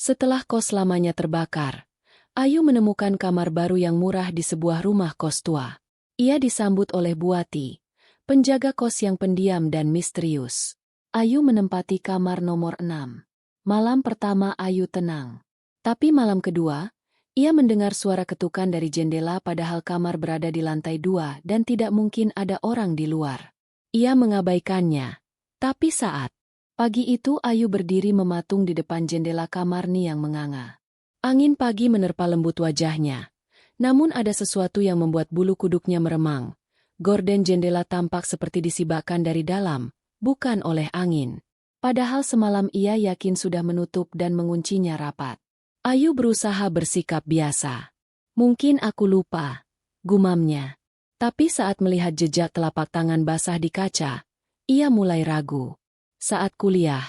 Setelah kos lamanya terbakar, Ayu menemukan kamar baru yang murah di sebuah rumah kos tua. Ia disambut oleh Buati, penjaga kos yang pendiam dan misterius. Ayu menempati kamar nomor 6. Malam pertama Ayu tenang. Tapi malam kedua, ia mendengar suara ketukan dari jendela padahal kamar berada di lantai 2 dan tidak mungkin ada orang di luar. Ia mengabaikannya. Tapi saat pagi itu Ayu berdiri mematung di depan jendela kamar yang menganga. Angin pagi menerpa lembut wajahnya. Namun ada sesuatu yang membuat bulu kuduknya meremang. Gorden jendela tampak seperti disibakkan dari dalam, bukan oleh angin. Padahal semalam ia yakin sudah menutup dan menguncinya rapat. Ayu berusaha bersikap biasa. Mungkin aku lupa, gumamnya. Tapi saat melihat jejak telapak tangan basah di kaca, ia mulai ragu. Saat kuliah,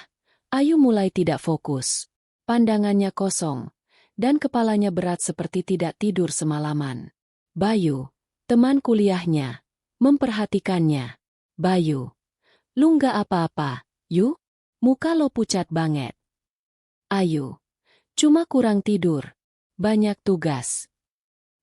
Ayu mulai tidak fokus. Pandangannya kosong. Dan kepalanya berat seperti tidak tidur semalaman. Bayu, teman kuliahnya, memperhatikannya. Bayu, lu nggak apa-apa, yuk? Muka lo pucat banget. Ayu, cuma kurang tidur. Banyak tugas.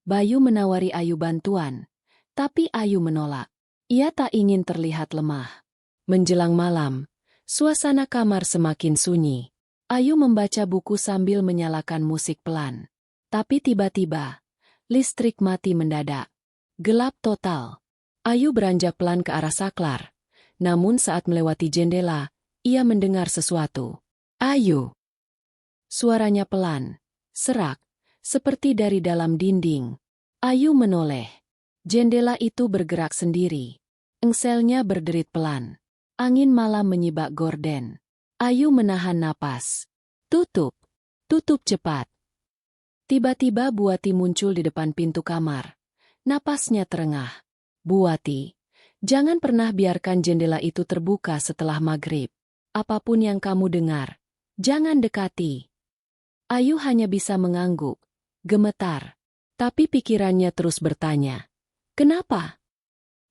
Bayu menawari Ayu bantuan, tapi Ayu menolak. Ia tak ingin terlihat lemah. Menjelang malam, suasana kamar semakin sunyi. Ayu membaca buku sambil menyalakan musik pelan. Tapi tiba-tiba, listrik mati mendadak. Gelap total. Ayu beranjak pelan ke arah saklar. Namun saat melewati jendela, ia mendengar sesuatu. Ayu. Suaranya pelan, serak, seperti dari dalam dinding. Ayu menoleh. Jendela itu bergerak sendiri. Engselnya berderit pelan. Angin malam menyibak gorden. Ayu menahan napas. Tutup. Tutup cepat. Tiba-tiba Buati muncul di depan pintu kamar. Napasnya terengah. Buati, jangan pernah biarkan jendela itu terbuka setelah maghrib. Apapun yang kamu dengar, jangan dekati. Ayu hanya bisa mengangguk, gemetar. Tapi pikirannya terus bertanya. Kenapa?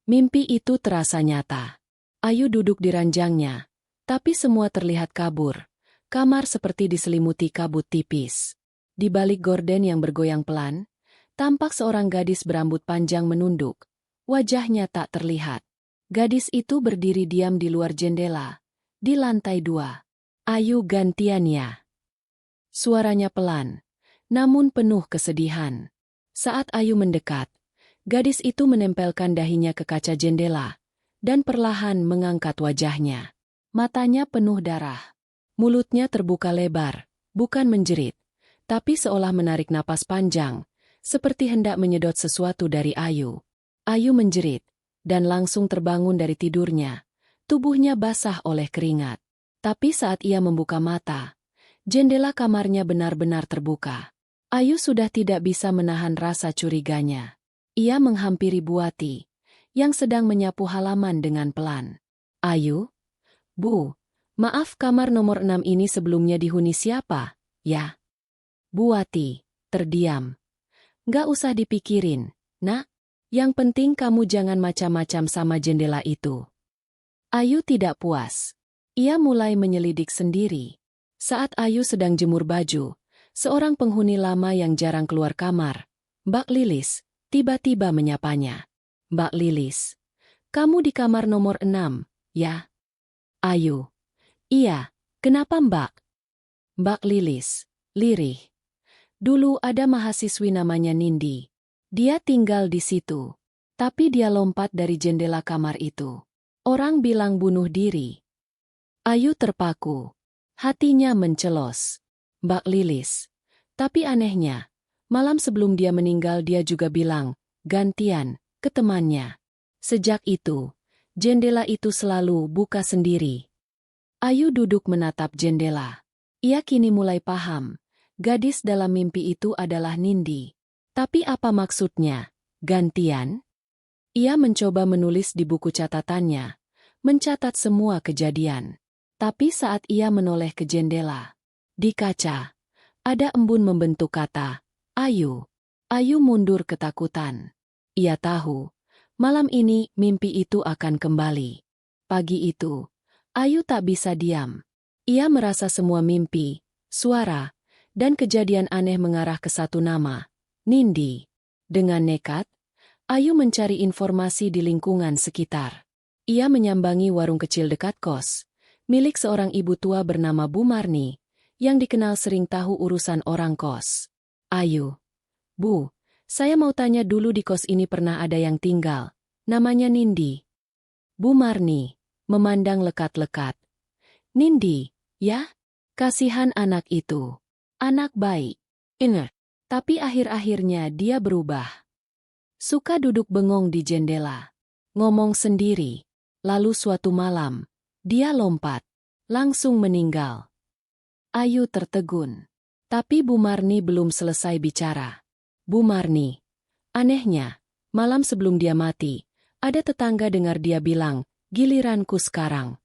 Mimpi itu terasa nyata. Ayu duduk di ranjangnya. Tapi semua terlihat kabur. Kamar seperti diselimuti kabut tipis. Di balik gorden yang bergoyang pelan, tampak seorang gadis berambut panjang menunduk. Wajahnya tak terlihat. Gadis itu berdiri diam di luar jendela, di lantai 2. Ayu gantiannya. Suaranya pelan, namun penuh kesedihan. Saat Ayu mendekat, gadis itu menempelkan dahinya ke kaca jendela, dan perlahan mengangkat wajahnya. Matanya penuh darah. Mulutnya terbuka lebar, bukan menjerit, tapi seolah menarik napas panjang, seperti hendak menyedot sesuatu dari Ayu. Ayu menjerit, dan langsung terbangun dari tidurnya. Tubuhnya basah oleh keringat. Tapi saat ia membuka mata, jendela kamarnya benar-benar terbuka. Ayu sudah tidak bisa menahan rasa curiganya. Ia menghampiri Buati, yang sedang menyapu halaman dengan pelan. Ayu? Bu, maaf kamar nomor 6 ini sebelumnya dihuni siapa, ya? Buati, terdiam. Nggak usah dipikirin, nak. Yang penting kamu jangan macam-macam sama jendela itu. Ayu tidak puas. Ia mulai menyelidik sendiri. Saat Ayu sedang jemur baju, seorang penghuni lama yang jarang keluar kamar, Mbak Lilis, tiba-tiba menyapanya. Mbak Lilis, kamu di kamar nomor 6, ya? Ayu. Iya, kenapa Mbak? Mbak Lilis, lirih. Dulu ada mahasiswi namanya Nindi. Dia tinggal di situ. Tapi dia lompat dari jendela kamar itu. Orang bilang bunuh diri. Ayu terpaku. Hatinya mencelos. Mbak Lilis. Tapi anehnya, malam sebelum dia meninggal dia juga bilang, gantian, ke temannya. Sejak itu, jendela itu selalu buka sendiri. Ayu duduk menatap jendela. Ia kini mulai paham. Gadis dalam mimpi itu adalah Nindi. Tapi apa maksudnya? Gantian? Ia mencoba menulis di buku catatannya. Mencatat semua kejadian. Tapi saat ia menoleh ke jendela, di kaca, ada embun membentuk kata, Ayu. Ayu mundur ketakutan. Ia tahu. Malam ini mimpi itu akan kembali. Pagi itu, Ayu tak bisa diam. Ia merasa semua mimpi, suara, dan kejadian aneh mengarah ke satu nama, Nindi. Dengan nekat, Ayu mencari informasi di lingkungan sekitar. Ia menyambangi warung kecil dekat kos, milik seorang ibu tua bernama Bu Marni, yang dikenal sering tahu urusan orang kos. Ayu. Bu, saya mau tanya dulu di kos ini pernah ada yang tinggal. Namanya Nindi. Bu Marni memandang lekat-lekat. Nindi, ya? Kasihan anak itu. Anak baik. Ingat. Tapi akhir-akhirnya dia berubah. Suka duduk bengong di jendela. Ngomong sendiri. Lalu suatu malam, dia lompat. Langsung meninggal. Ayu tertegun. Tapi Bu Marni belum selesai bicara. Bu Marni. Anehnya, malam sebelum dia mati, ada tetangga dengar dia bilang, giliranku sekarang.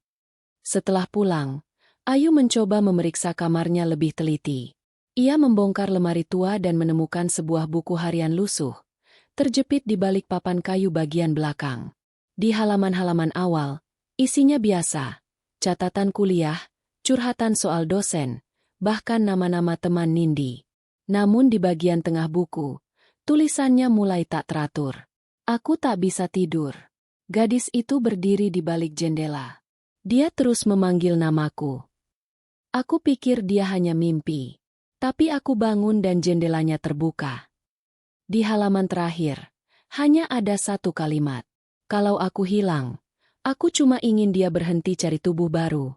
Setelah pulang, Ayu mencoba memeriksa kamarnya lebih teliti. Ia membongkar lemari tua dan menemukan sebuah buku harian lusuh, terjepit di balik papan kayu bagian belakang. Di halaman-halaman awal, isinya biasa, catatan kuliah, curhatan soal dosen, bahkan nama-nama teman Nindi. Namun di bagian tengah buku, tulisannya mulai tak teratur. Aku tak bisa tidur. Gadis itu berdiri di balik jendela. Dia terus memanggil namaku. Aku pikir dia hanya mimpi. Tapi aku bangun dan jendelanya terbuka. Di halaman terakhir, hanya ada satu kalimat. Kalau aku hilang, aku cuma ingin dia berhenti cari tubuh baru.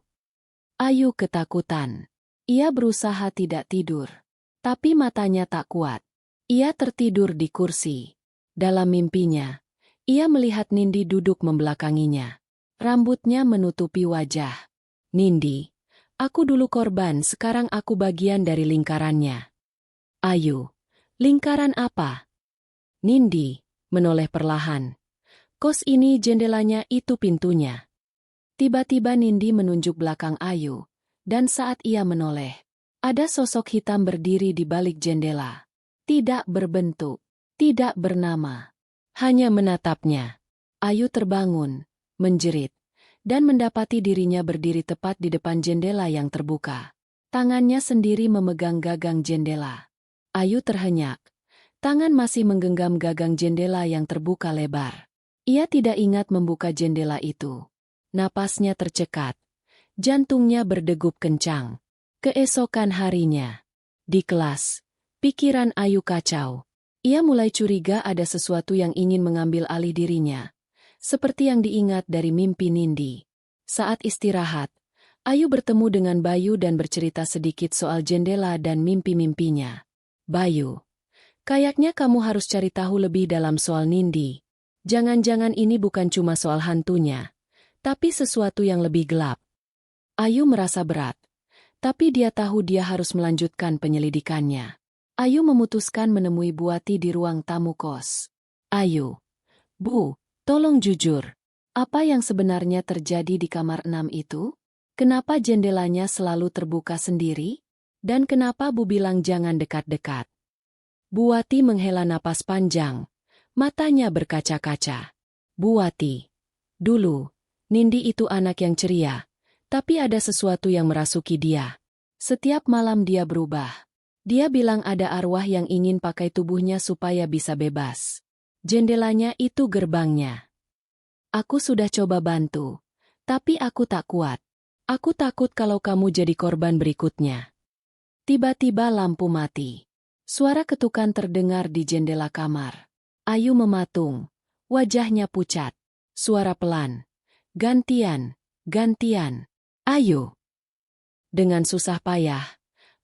Ayu ketakutan. Ia berusaha tidak tidur. Tapi matanya tak kuat. Ia tertidur di kursi. Dalam mimpinya, ia melihat Nindi duduk membelakanginya. Rambutnya menutupi wajah. Nindi, aku dulu korban, sekarang aku bagian dari lingkarannya. Ayu, lingkaran apa? Nindi, menoleh perlahan. Kos ini jendelanya, itu pintunya. Tiba-tiba Nindi menunjuk belakang Ayu, dan saat ia menoleh, ada sosok hitam berdiri di balik jendela. Tidak berbentuk, tidak bernama, hanya menatapnya. Ayu terbangun, menjerit, dan mendapati dirinya berdiri tepat di depan jendela yang terbuka. Tangannya sendiri memegang gagang jendela. Ayu terhenyak. Tangan masih menggenggam gagang jendela yang terbuka lebar. Ia tidak ingat membuka jendela itu. Napasnya tercekat. Jantungnya berdegup kencang. Keesokan harinya, di kelas, pikiran Ayu kacau. Ia mulai curiga ada sesuatu yang ingin mengambil alih dirinya. Seperti yang diingat dari mimpi Nindi. Saat istirahat, Ayu bertemu dengan Bayu dan bercerita sedikit soal jendela dan mimpi-mimpinya. Bayu, kayaknya kamu harus cari tahu lebih dalam soal Nindi. Jangan-jangan ini bukan cuma soal hantunya, tapi sesuatu yang lebih gelap. Ayu merasa berat, tapi dia tahu dia harus melanjutkan penyelidikannya. Ayu memutuskan menemui Buati di ruang tamu kos. Ayu, Bu, tolong jujur, apa yang sebenarnya terjadi di kamar 6 itu? Kenapa jendelanya selalu terbuka sendiri? Dan kenapa Bu bilang jangan dekat-dekat? Buati menghela napas panjang, matanya berkaca-kaca. Buati, dulu, Nindi itu anak yang ceria, tapi ada sesuatu yang merasuki dia. Setiap malam dia berubah. Dia bilang ada arwah yang ingin pakai tubuhnya supaya bisa bebas. Jendelanya itu gerbangnya. Aku sudah coba bantu, tapi aku tak kuat. Aku takut kalau kamu jadi korban berikutnya. Tiba-tiba lampu mati. Suara ketukan terdengar di jendela kamar. Ayu mematung. Wajahnya pucat. Suara pelan. Gantian, gantian. Ayu. Dengan susah payah,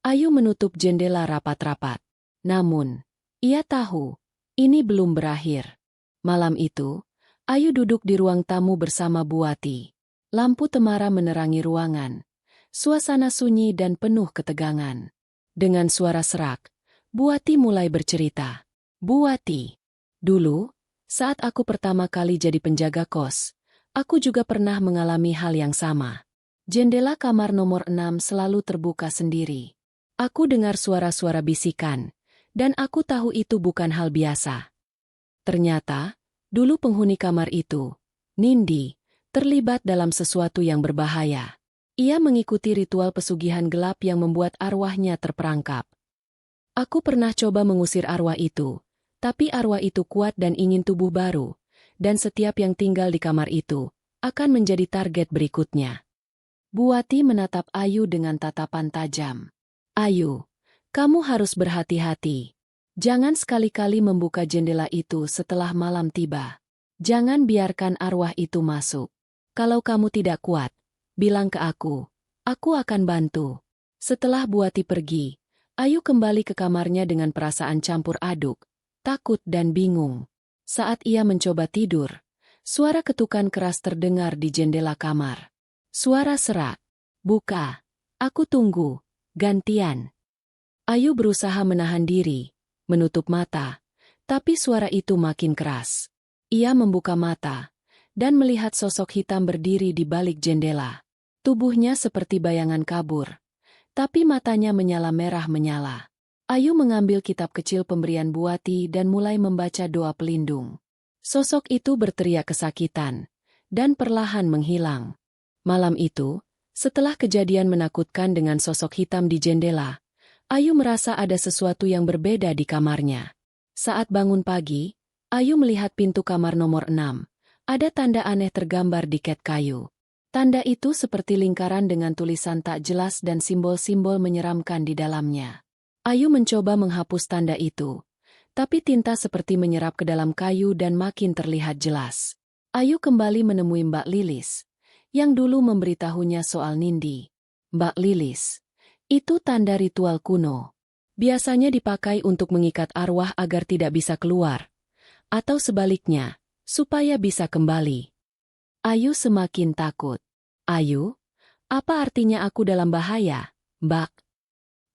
Ayu menutup jendela rapat-rapat. Namun, ia tahu, ini belum berakhir. Malam itu, Ayu duduk di ruang tamu bersama Buati. Lampu temara menerangi ruangan. Suasana sunyi dan penuh ketegangan. Dengan suara serak, Buati mulai bercerita. Buati, dulu, saat aku pertama kali jadi penjaga kos, aku juga pernah mengalami hal yang sama. Jendela kamar nomor 6 selalu terbuka sendiri. Aku dengar suara-suara bisikan, dan aku tahu itu bukan hal biasa. Ternyata, dulu penghuni kamar itu, Nindi, terlibat dalam sesuatu yang berbahaya. Ia mengikuti ritual pesugihan gelap yang membuat arwahnya terperangkap. Aku pernah coba mengusir arwah itu, tapi arwah itu kuat dan ingin tubuh baru, dan setiap yang tinggal di kamar itu akan menjadi target berikutnya. Buati menatap Ayu dengan tatapan tajam. Ayu, kamu harus berhati-hati. Jangan sekali-kali membuka jendela itu setelah malam tiba. Jangan biarkan arwah itu masuk. Kalau kamu tidak kuat, bilang ke aku akan bantu. Setelah Buati pergi, Ayu kembali ke kamarnya dengan perasaan campur aduk, takut dan bingung. Saat ia mencoba tidur, suara ketukan keras terdengar di jendela kamar. Suara serak. Buka. Aku tunggu. Gantian. Ayu berusaha menahan diri, menutup mata, tapi suara itu makin keras. Ia membuka mata dan melihat sosok hitam berdiri di balik jendela. Tubuhnya seperti bayangan kabur, tapi matanya menyala merah menyala. Ayu mengambil kitab kecil pemberian Buati dan mulai membaca doa pelindung. Sosok itu berteriak kesakitan dan perlahan menghilang. Malam itu, setelah kejadian menakutkan dengan sosok hitam di jendela, Ayu merasa ada sesuatu yang berbeda di kamarnya. Saat bangun pagi, Ayu melihat pintu kamar nomor 6. Ada tanda aneh tergambar di ket kayu. Tanda itu seperti lingkaran dengan tulisan tak jelas dan simbol-simbol menyeramkan di dalamnya. Ayu mencoba menghapus tanda itu, tapi tinta seperti menyerap ke dalam kayu dan makin terlihat jelas. Ayu kembali menemui Mbak Lilis, yang dulu memberitahunya soal Nindi. Mbak Lilis, itu tanda ritual kuno. Biasanya dipakai untuk mengikat arwah agar tidak bisa keluar, atau sebaliknya, supaya bisa kembali. Ayu semakin takut. Ayu, apa artinya aku dalam bahaya, Mbak?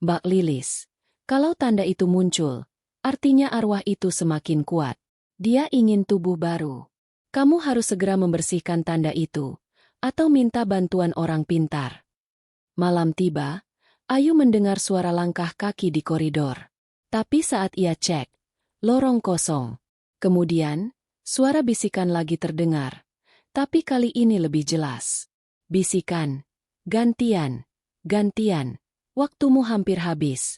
Mbak Lilis, kalau tanda itu muncul, artinya arwah itu semakin kuat. Dia ingin tubuh baru. Kamu harus segera membersihkan tanda itu, atau minta bantuan orang pintar. Malam tiba, Ayu mendengar suara langkah kaki di koridor. Tapi saat ia cek, lorong kosong. Kemudian, suara bisikan lagi terdengar. Tapi kali ini lebih jelas. Bisikan, gantian, gantian, waktumu hampir habis.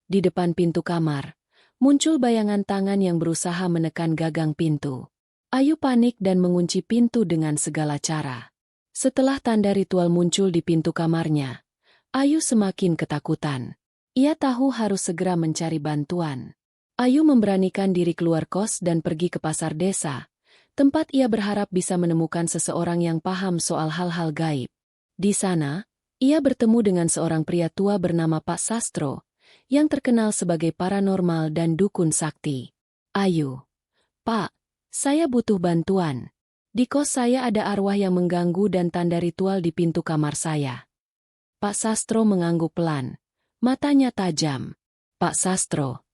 Di depan pintu kamar, muncul bayangan tangan yang berusaha menekan gagang pintu. Ayu panik dan mengunci pintu dengan segala cara. Setelah tanda ritual muncul di pintu kamarnya, Ayu semakin ketakutan. Ia tahu harus segera mencari bantuan. Ayu memberanikan diri keluar kos dan pergi ke pasar desa, tempat ia berharap bisa menemukan seseorang yang paham soal hal-hal gaib. Di sana, ia bertemu dengan seorang pria tua bernama Pak Sastro, yang terkenal sebagai paranormal dan dukun sakti. Ayu, Pak, saya butuh bantuan. Di kos saya ada arwah yang mengganggu dan tanda ritual di pintu kamar saya. Pak Sastro mengangguk pelan, matanya tajam. Pak Sastro,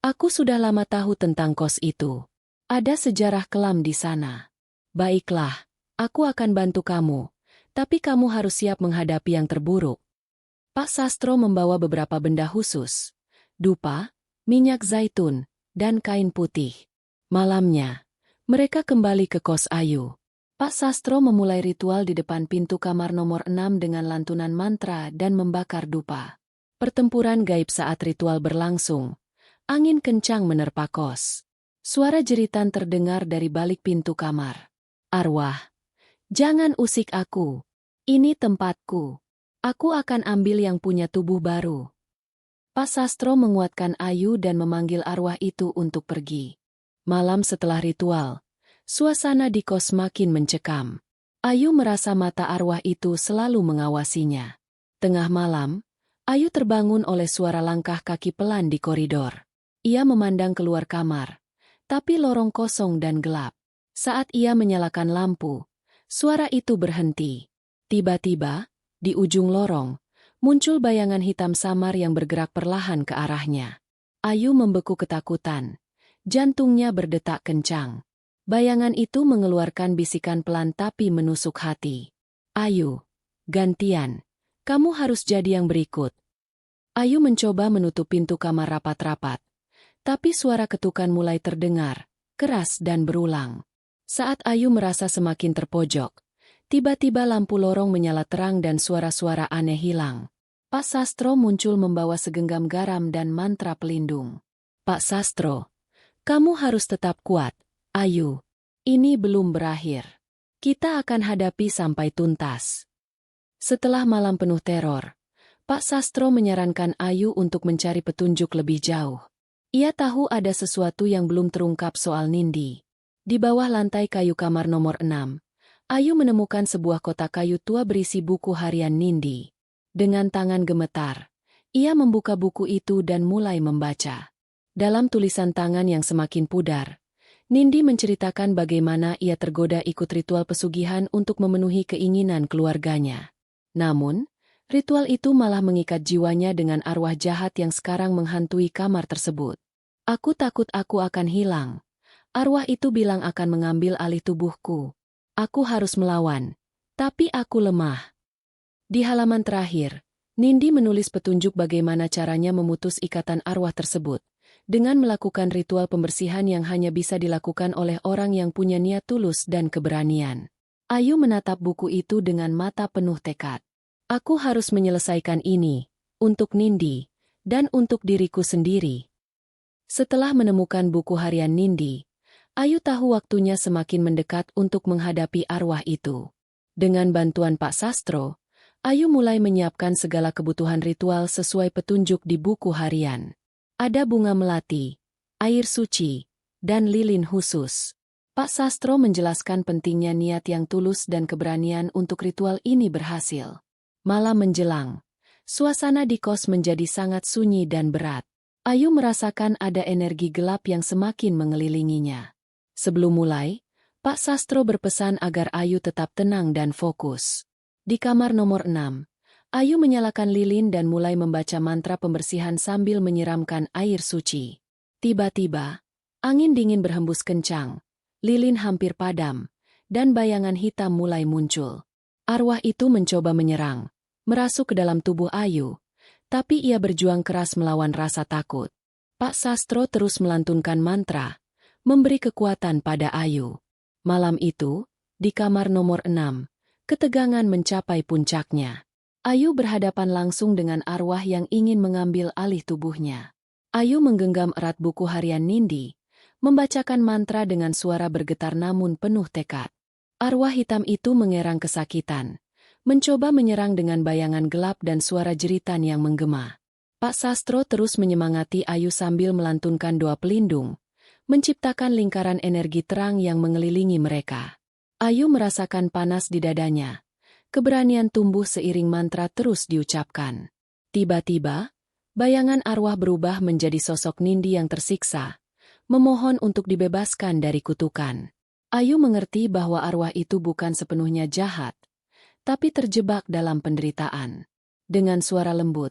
aku sudah lama tahu tentang kos itu. Ada sejarah kelam di sana. Baiklah, aku akan bantu kamu, tapi kamu harus siap menghadapi yang terburuk. Pak Sastro membawa beberapa benda khusus, dupa, minyak zaitun, dan kain putih. Malamnya, mereka kembali ke kos Ayu. Pak Sastro memulai ritual di depan pintu kamar nomor 6 dengan lantunan mantra dan membakar dupa. Pertempuran gaib saat ritual berlangsung. Angin kencang menerpa kos. Suara jeritan terdengar dari balik pintu kamar. Arwah, jangan usik aku. Ini tempatku. Aku akan ambil yang punya tubuh baru. Pak Sastro menguatkan Ayu dan memanggil arwah itu untuk pergi. Malam setelah ritual, suasana di kos makin mencekam. Ayu merasa mata arwah itu selalu mengawasinya. Tengah malam, Ayu terbangun oleh suara langkah kaki pelan di koridor. Ia memandang keluar kamar, tapi lorong kosong dan gelap. Saat ia menyalakan lampu, suara itu berhenti. Tiba-tiba, di ujung lorong, muncul bayangan hitam samar yang bergerak perlahan ke arahnya. Ayu membeku ketakutan. Jantungnya berdetak kencang. Bayangan itu mengeluarkan bisikan pelan tapi menusuk hati. Ayu, gantian. Kamu harus jadi yang berikut. Ayu mencoba menutup pintu kamar rapat-rapat. Tapi suara ketukan mulai terdengar, keras dan berulang. Saat Ayu merasa semakin terpojok, Tiba-tiba lampu lorong menyala terang dan suara-suara aneh hilang. Pak Sastro muncul membawa segenggam garam dan mantra pelindung. Pak Sastro, kamu harus tetap kuat, Ayu. Ini belum berakhir. Kita akan hadapi sampai tuntas. Setelah malam penuh teror, Pak Sastro menyarankan Ayu untuk mencari petunjuk lebih jauh. Ia tahu ada sesuatu yang belum terungkap soal Nindi. Di bawah lantai kayu kamar nomor 6, Ayu menemukan sebuah kotak kayu tua berisi buku harian Nindi. Dengan tangan gemetar, ia membuka buku itu dan mulai membaca. Dalam tulisan tangan yang semakin pudar, Nindi menceritakan bagaimana ia tergoda ikut ritual pesugihan untuk memenuhi keinginan keluarganya. Namun, ritual itu malah mengikat jiwanya dengan arwah jahat yang sekarang menghantui kamar tersebut. Aku takut aku akan hilang. Arwah itu bilang akan mengambil alih tubuhku. Aku harus melawan, tapi aku lemah. Di halaman terakhir, Nindi menulis petunjuk bagaimana caranya memutus ikatan arwah tersebut, dengan melakukan ritual pembersihan yang hanya bisa dilakukan oleh orang yang punya niat tulus dan keberanian. Ayu menatap buku itu dengan mata penuh tekad. Aku harus menyelesaikan ini, untuk Nindi, dan untuk diriku sendiri. Setelah menemukan buku harian Nindi, Ayu tahu waktunya semakin mendekat untuk menghadapi arwah itu. Dengan bantuan Pak Sastro, Ayu mulai menyiapkan segala kebutuhan ritual sesuai petunjuk di buku harian. Ada bunga melati, air suci, dan lilin khusus. Pak Sastro menjelaskan pentingnya niat yang tulus dan keberanian untuk ritual ini berhasil. Malam menjelang, suasana di kos menjadi sangat sunyi dan berat. Ayu merasakan ada energi gelap yang semakin mengelilinginya. Sebelum mulai, Pak Sastro berpesan agar Ayu tetap tenang dan fokus. Di kamar nomor 6, Ayu menyalakan lilin dan mulai membaca mantra pembersihan sambil menyiramkan air suci. Tiba-tiba, angin dingin berhembus kencang, lilin hampir padam, dan bayangan hitam mulai muncul. Arwah itu mencoba menyerang, merasuk ke dalam tubuh Ayu, tapi ia berjuang keras melawan rasa takut. Pak Sastro terus melantunkan mantra, memberi kekuatan pada Ayu. Malam itu, di kamar nomor 6, ketegangan mencapai puncaknya. Ayu berhadapan langsung dengan arwah yang ingin mengambil alih tubuhnya. Ayu menggenggam erat buku harian Nindi, membacakan mantra dengan suara bergetar namun penuh tekad. Arwah hitam itu mengerang kesakitan, mencoba menyerang dengan bayangan gelap dan suara jeritan yang menggema. Pak Sastro terus menyemangati Ayu sambil melantunkan doa pelindung, menciptakan lingkaran energi terang yang mengelilingi mereka. Ayu merasakan panas di dadanya. Keberanian tumbuh seiring mantra terus diucapkan. Tiba-tiba, bayangan arwah berubah menjadi sosok Nindi yang tersiksa, memohon untuk dibebaskan dari kutukan. Ayu mengerti bahwa arwah itu bukan sepenuhnya jahat, tapi terjebak dalam penderitaan. Dengan suara lembut,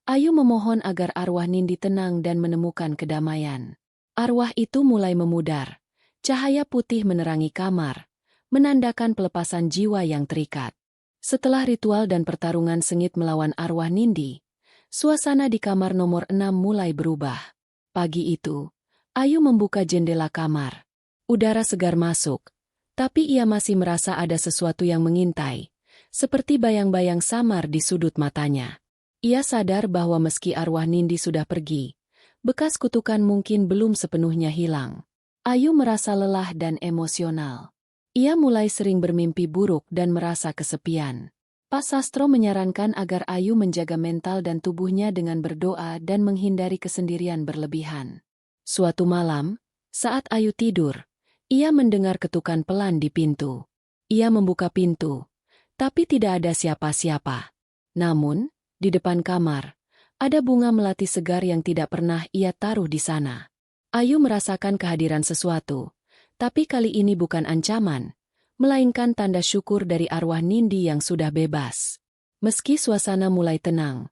Ayu memohon agar arwah Nindi tenang dan menemukan kedamaian. Arwah itu mulai memudar. Cahaya putih menerangi kamar, menandakan pelepasan jiwa yang terikat. Setelah ritual dan pertarungan sengit melawan arwah Nindi, suasana di kamar nomor 6 mulai berubah. Pagi itu, Ayu membuka jendela kamar. Udara segar masuk, tapi ia masih merasa ada sesuatu yang mengintai, seperti bayang-bayang samar di sudut matanya. Ia sadar bahwa meski arwah Nindi sudah pergi, bekas kutukan mungkin belum sepenuhnya hilang. Ayu merasa lelah dan emosional. Ia mulai sering bermimpi buruk dan merasa kesepian. Pak Sastro menyarankan agar Ayu menjaga mental dan tubuhnya dengan berdoa dan menghindari kesendirian berlebihan. Suatu malam, saat Ayu tidur, ia mendengar ketukan pelan di pintu. Ia membuka pintu, tapi tidak ada siapa-siapa. Namun, di depan kamar, ada bunga melati segar yang tidak pernah ia taruh di sana. Ayu merasakan kehadiran sesuatu, tapi kali ini bukan ancaman, melainkan tanda syukur dari arwah Nindi yang sudah bebas. Meski suasana mulai tenang,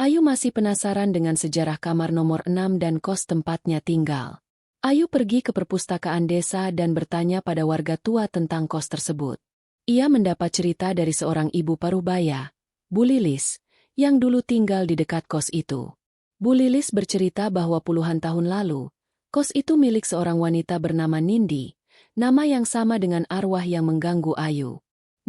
Ayu masih penasaran dengan sejarah kamar nomor 6 dan kos tempatnya tinggal. Ayu pergi ke perpustakaan desa dan bertanya pada warga tua tentang kos tersebut. Ia mendapat cerita dari seorang ibu parubaya, Bu Lilis, yang dulu tinggal di dekat kos itu. Bu Lilis bercerita bahwa puluhan tahun lalu, kos itu milik seorang wanita bernama Nindi, nama yang sama dengan arwah yang mengganggu Ayu.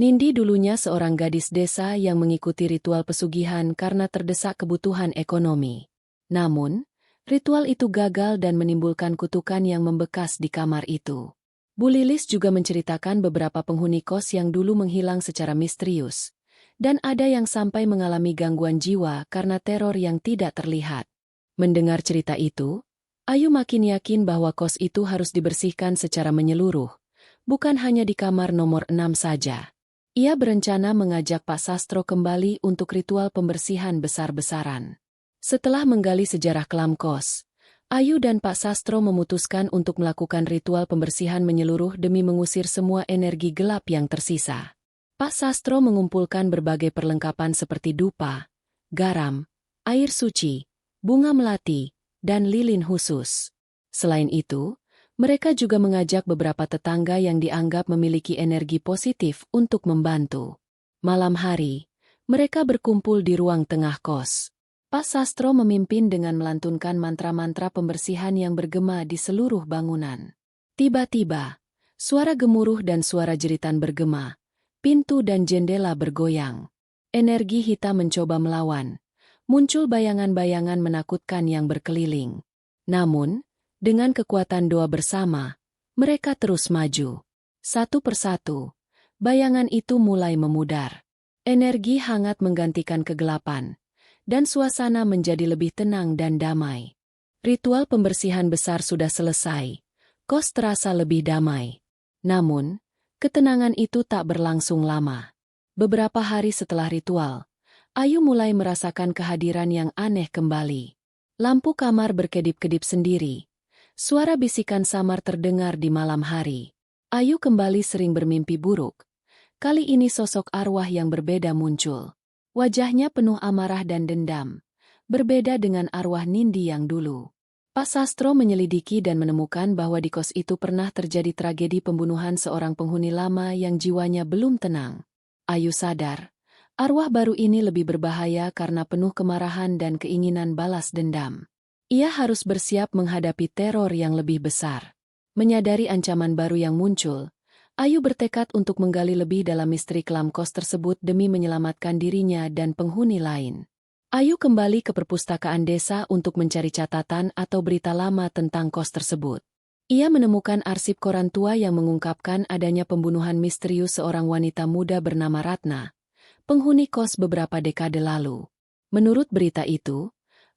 Nindi dulunya seorang gadis desa yang mengikuti ritual pesugihan karena terdesak kebutuhan ekonomi. Namun, ritual itu gagal dan menimbulkan kutukan yang membekas di kamar itu. Bu Lilis juga menceritakan beberapa penghuni kos yang dulu menghilang secara misterius, dan ada yang sampai mengalami gangguan jiwa karena teror yang tidak terlihat. Mendengar cerita itu, Ayu makin yakin bahwa kos itu harus dibersihkan secara menyeluruh, bukan hanya di kamar nomor 6 saja. Ia berencana mengajak Pak Sastro kembali untuk ritual pembersihan besar-besaran. Setelah menggali sejarah kelam kos, Ayu dan Pak Sastro memutuskan untuk melakukan ritual pembersihan menyeluruh demi mengusir semua energi gelap yang tersisa. Pak Sastro mengumpulkan berbagai perlengkapan seperti dupa, garam, air suci, bunga melati, dan lilin khusus. Selain itu, mereka juga mengajak beberapa tetangga yang dianggap memiliki energi positif untuk membantu. Malam hari, mereka berkumpul di ruang tengah kos. Pak Sastro memimpin dengan melantunkan mantra-mantra pembersihan yang bergema di seluruh bangunan. Tiba-tiba, suara gemuruh dan suara jeritan bergema, pintu dan jendela bergoyang. Energi hitam mencoba melawan. Muncul bayangan-bayangan menakutkan yang berkeliling. Namun, dengan kekuatan doa bersama, mereka terus maju. Satu persatu, bayangan itu mulai memudar. Energi hangat menggantikan kegelapan, dan suasana menjadi lebih tenang dan damai. Ritual pembersihan besar sudah selesai. Kos terasa lebih damai. Namun, ketenangan itu tak berlangsung lama. Beberapa hari setelah ritual, Ayu mulai merasakan kehadiran yang aneh kembali. Lampu kamar berkedip-kedip sendiri. Suara bisikan samar terdengar di malam hari. Ayu kembali sering bermimpi buruk. Kali ini sosok arwah yang berbeda muncul. Wajahnya penuh amarah dan dendam. Berbeda dengan arwah Nindi yang dulu. Pak Sastro menyelidiki dan menemukan bahwa di kos itu pernah terjadi tragedi pembunuhan seorang penghuni lama yang jiwanya belum tenang. Ayu sadar, arwah baru ini lebih berbahaya karena penuh kemarahan dan keinginan balas dendam. Ia harus bersiap menghadapi teror yang lebih besar. Menyadari ancaman baru yang muncul, Ayu bertekad untuk menggali lebih dalam misteri kelam kos tersebut demi menyelamatkan dirinya dan penghuni lain. Ayu kembali ke perpustakaan desa untuk mencari catatan atau berita lama tentang kos tersebut. Ia menemukan arsip koran tua yang mengungkapkan adanya pembunuhan misterius seorang wanita muda bernama Ratna, penghuni kos beberapa dekade lalu. Menurut berita itu,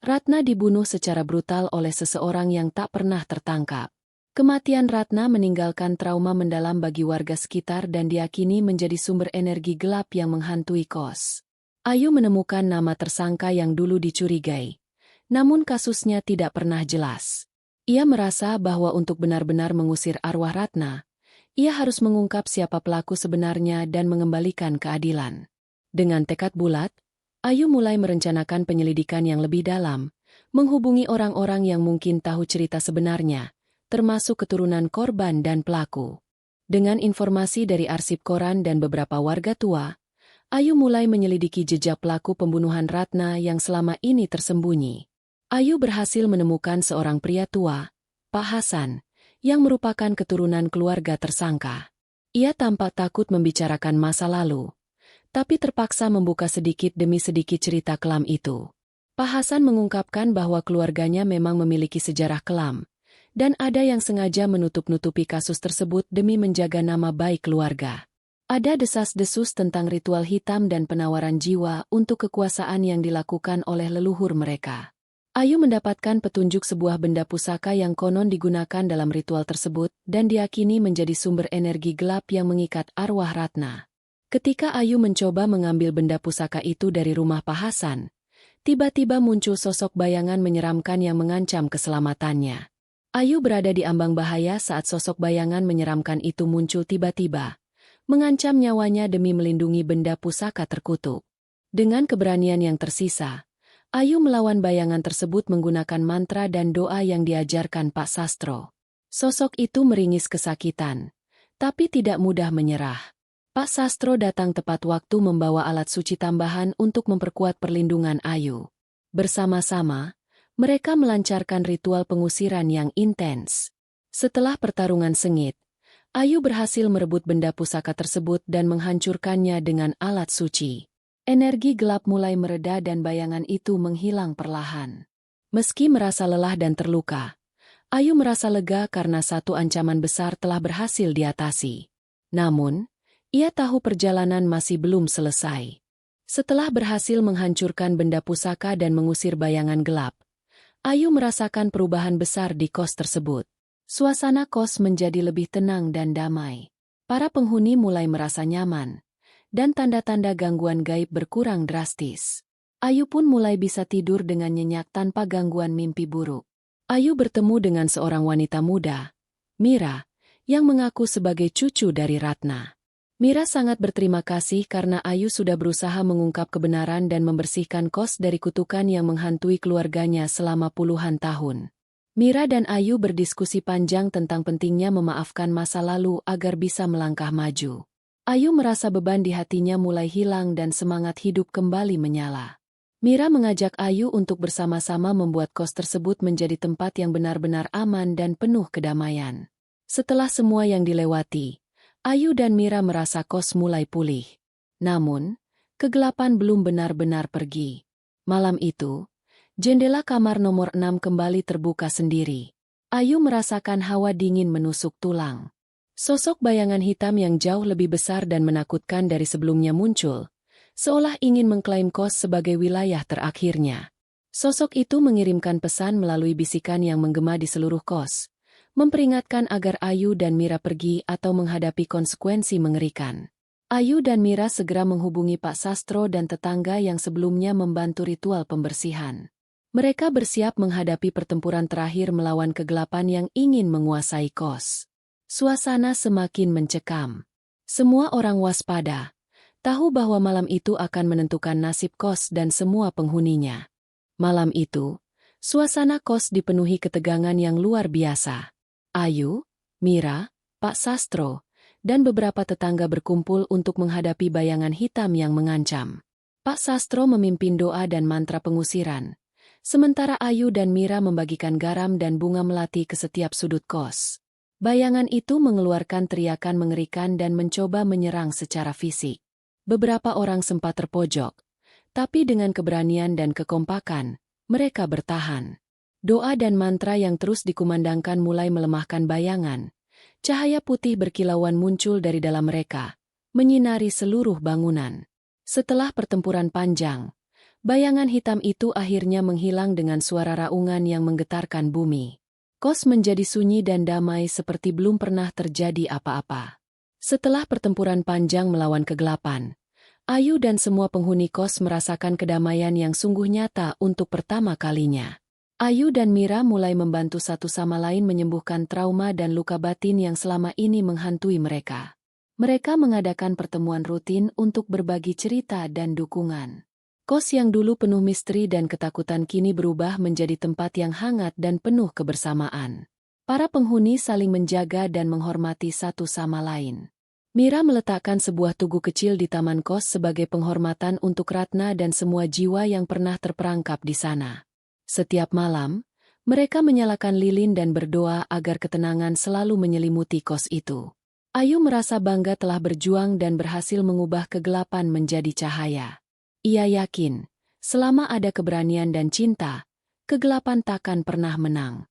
Ratna dibunuh secara brutal oleh seseorang yang tak pernah tertangkap. Kematian Ratna meninggalkan trauma mendalam bagi warga sekitar dan diyakini menjadi sumber energi gelap yang menghantui kos. Ayu menemukan nama tersangka yang dulu dicurigai, namun kasusnya tidak pernah jelas. Ia merasa bahwa untuk benar-benar mengusir arwah Ratna, ia harus mengungkap siapa pelaku sebenarnya dan mengembalikan keadilan. Dengan tekad bulat, Ayu mulai merencanakan penyelidikan yang lebih dalam, menghubungi orang-orang yang mungkin tahu cerita sebenarnya, termasuk keturunan korban dan pelaku. Dengan informasi dari arsip koran dan beberapa warga tua, Ayu mulai menyelidiki jejak pelaku pembunuhan Ratna yang selama ini tersembunyi. Ayu berhasil menemukan seorang pria tua, Pak Hasan, yang merupakan keturunan keluarga tersangka. Ia tampak takut membicarakan masa lalu, tapi terpaksa membuka sedikit demi sedikit cerita kelam itu. Pak Hasan mengungkapkan bahwa keluarganya memang memiliki sejarah kelam, dan ada yang sengaja menutup-nutupi kasus tersebut demi menjaga nama baik keluarga. Ada desas-desus tentang ritual hitam dan penawaran jiwa untuk kekuasaan yang dilakukan oleh leluhur mereka. Ayu mendapatkan petunjuk sebuah benda pusaka yang konon digunakan dalam ritual tersebut dan diyakini menjadi sumber energi gelap yang mengikat arwah Ratna. Ketika Ayu mencoba mengambil benda pusaka itu dari rumah Pak Hasan, tiba-tiba muncul sosok bayangan menyeramkan yang mengancam keselamatannya. Ayu berada di ambang bahaya saat sosok bayangan menyeramkan itu muncul tiba-tiba, mengancam nyawanya demi melindungi benda pusaka terkutuk. Dengan keberanian yang tersisa, Ayu melawan bayangan tersebut menggunakan mantra dan doa yang diajarkan Pak Sastro. Sosok itu meringis kesakitan, tapi tidak mudah menyerah. Pak Sastro datang tepat waktu membawa alat suci tambahan untuk memperkuat perlindungan Ayu. Bersama-sama, mereka melancarkan ritual pengusiran yang intens. Setelah pertarungan sengit, Ayu berhasil merebut benda pusaka tersebut dan menghancurkannya dengan alat suci. Energi gelap mulai mereda dan bayangan itu menghilang perlahan. Meski merasa lelah dan terluka, Ayu merasa lega karena satu ancaman besar telah berhasil diatasi. Namun, ia tahu perjalanan masih belum selesai. Setelah berhasil menghancurkan benda pusaka dan mengusir bayangan gelap, Ayu merasakan perubahan besar di kos tersebut. Suasana kos menjadi lebih tenang dan damai. Para penghuni mulai merasa nyaman, dan tanda-tanda gangguan gaib berkurang drastis. Ayu pun mulai bisa tidur dengan nyenyak tanpa gangguan mimpi buruk. Ayu bertemu dengan seorang wanita muda, Mira, yang mengaku sebagai cucu dari Ratna. Mira sangat berterima kasih karena Ayu sudah berusaha mengungkap kebenaran dan membersihkan kos dari kutukan yang menghantui keluarganya selama puluhan tahun. Mira dan Ayu berdiskusi panjang tentang pentingnya memaafkan masa lalu agar bisa melangkah maju. Ayu merasa beban di hatinya mulai hilang dan semangat hidup kembali menyala. Mira mengajak Ayu untuk bersama-sama membuat kos tersebut menjadi tempat yang benar-benar aman dan penuh kedamaian. Setelah semua yang dilewati, Ayu dan Mira merasa kos mulai pulih. Namun, kegelapan belum benar-benar pergi. Malam itu, jendela kamar nomor 6 kembali terbuka sendiri. Ayu merasakan hawa dingin menusuk tulang. Sosok bayangan hitam yang jauh lebih besar dan menakutkan dari sebelumnya muncul, seolah ingin mengklaim kos sebagai wilayah terakhirnya. Sosok itu mengirimkan pesan melalui bisikan yang menggema di seluruh kos, memperingatkan agar Ayu dan Mira pergi atau menghadapi konsekuensi mengerikan. Ayu dan Mira segera menghubungi Pak Sastro dan tetangga yang sebelumnya membantu ritual pembersihan. Mereka bersiap menghadapi pertempuran terakhir melawan kegelapan yang ingin menguasai kos. Suasana semakin mencekam. Semua orang waspada, tahu bahwa malam itu akan menentukan nasib kos dan semua penghuninya. Malam itu, suasana kos dipenuhi ketegangan yang luar biasa. Ayu, Mira, Pak Sastro, dan beberapa tetangga berkumpul untuk menghadapi bayangan hitam yang mengancam. Pak Sastro memimpin doa dan mantra pengusiran, sementara Ayu dan Mira membagikan garam dan bunga melati ke setiap sudut kos. Bayangan itu mengeluarkan teriakan mengerikan dan mencoba menyerang secara fisik. Beberapa orang sempat terpojok, tapi dengan keberanian dan kekompakan, mereka bertahan. Doa dan mantra yang terus dikumandangkan mulai melemahkan bayangan. Cahaya putih berkilauan muncul dari dalam mereka, menyinari seluruh bangunan. Setelah pertempuran panjang, bayangan hitam itu akhirnya menghilang dengan suara raungan yang menggetarkan bumi. Kos menjadi sunyi dan damai seperti belum pernah terjadi apa-apa. Setelah pertempuran panjang melawan kegelapan, Ayu dan semua penghuni kos merasakan kedamaian yang sungguh nyata untuk pertama kalinya. Ayu dan Mira mulai membantu satu sama lain menyembuhkan trauma dan luka batin yang selama ini menghantui mereka. Mereka mengadakan pertemuan rutin untuk berbagi cerita dan dukungan. Kos yang dulu penuh misteri dan ketakutan kini berubah menjadi tempat yang hangat dan penuh kebersamaan. Para penghuni saling menjaga dan menghormati satu sama lain. Mira meletakkan sebuah tugu kecil di taman kos sebagai penghormatan untuk Ratna dan semua jiwa yang pernah terperangkap di sana. Setiap malam, mereka menyalakan lilin dan berdoa agar ketenangan selalu menyelimuti kos itu. Ayu merasa bangga telah berjuang dan berhasil mengubah kegelapan menjadi cahaya. Ia yakin, selama ada keberanian dan cinta, kegelapan takkan pernah menang.